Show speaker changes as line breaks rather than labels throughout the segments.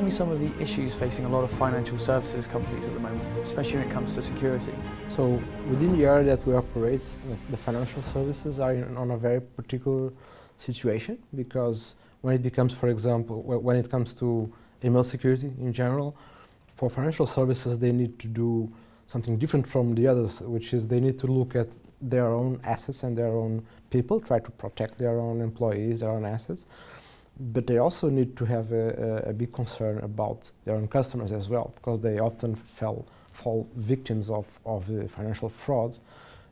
me some of the issues facing a lot of financial services companies at the moment, especially when it comes to security?
So within the area that we operate, the financial services are on a very particular situation, because when it becomes, for example, when it comes to email security in general, for financial services they need to do something different from the others, which is they need to look at their own assets and their own people, try to protect their own employees, their own assets. But they also need to have a big concern about their own customers as well, because they often fall victims of financial fraud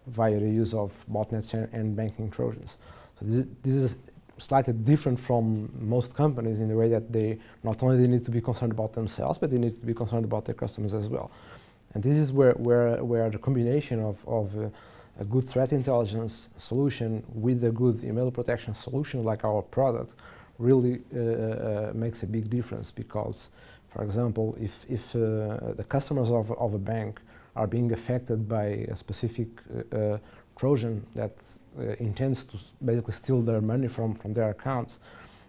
via the use of botnets and banking trojans. So this is slightly different from most companies in the way that they not only they need to be concerned about themselves, but they need to be concerned about their customers as well. And this is where the combination of a good threat intelligence solution with a good email protection solution like our product really makes a big difference. Because, for example, if the customers of a bank are being affected by a specific Trojan that intends to basically steal their money from their accounts,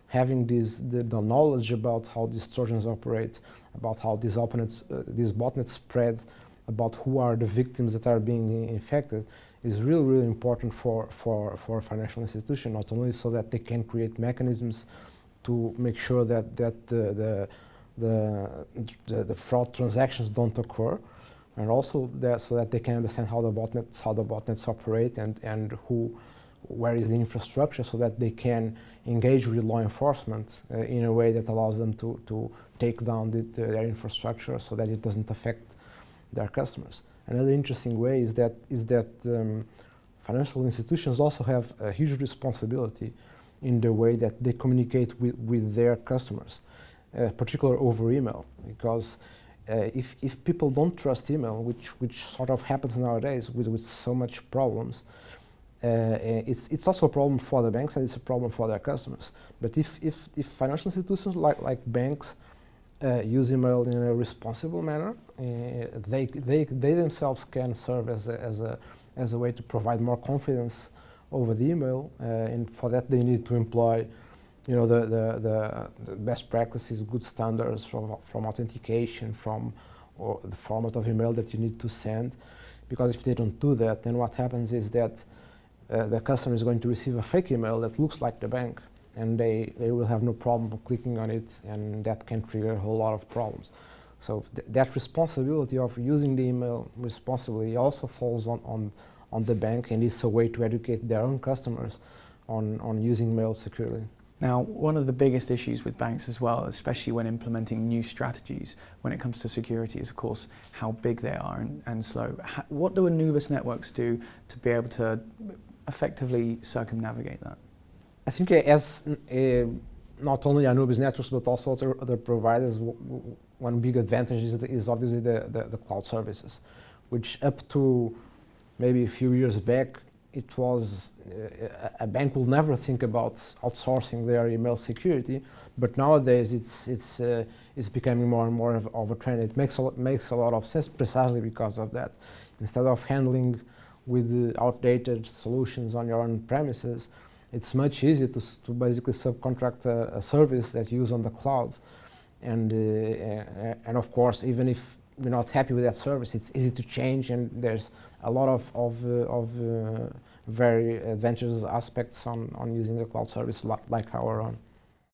having the knowledge about how these Trojans operate, about how these botnets spread, about who are the victims that are being infected, is really, really important for a financial institution, not only so that they can create mechanisms to make sure that the fraud transactions don't occur, and also so that they can understand how the botnets operate and where is the infrastructure, so that they can engage with law enforcement in a way that allows them to take down their infrastructure so that it doesn't affect their customers. Another interesting way is that financial institutions also have a huge responsibility in the way that they communicate with their customers, particularly over email. Because if people don't trust email, which sort of happens nowadays with so much problems, it's also a problem for the banks and it's a problem for their customers. But if financial institutions like banks use email in a responsible manner, they themselves can serve as a way to provide more confidence over the email, and for that they need to employ, the best practices, good standards from authentication, or the format of email that you need to send. Because if they don't do that, then what happens is that the customer is going to receive a fake email that looks like the bank, and they will have no problem clicking on it, and that can trigger a whole lot of problems. So that responsibility of using the email responsibly also falls on the bank, and it's a way to educate their own customers on using mail securely.
Now, one of the biggest issues with banks as well, especially when implementing new strategies when it comes to security, is of course how big they are and slow. What do AnubisNetworks do to be able to effectively circumnavigate that?
I think as not only AnubisNetworks but also other providers, one big advantage is obviously the cloud services, which up to maybe a few years back, it was a bank will never think about outsourcing their email security, but nowadays it's becoming more and more of a trend. It makes a lot of sense precisely because of that. Instead of handling with outdated solutions on your own premises, it's much easier to basically subcontract a service that you use on the cloud. And of course, even if you're not happy with that service, it's easy to change, and there's a lot of very advantageous aspects on using the cloud service like our own.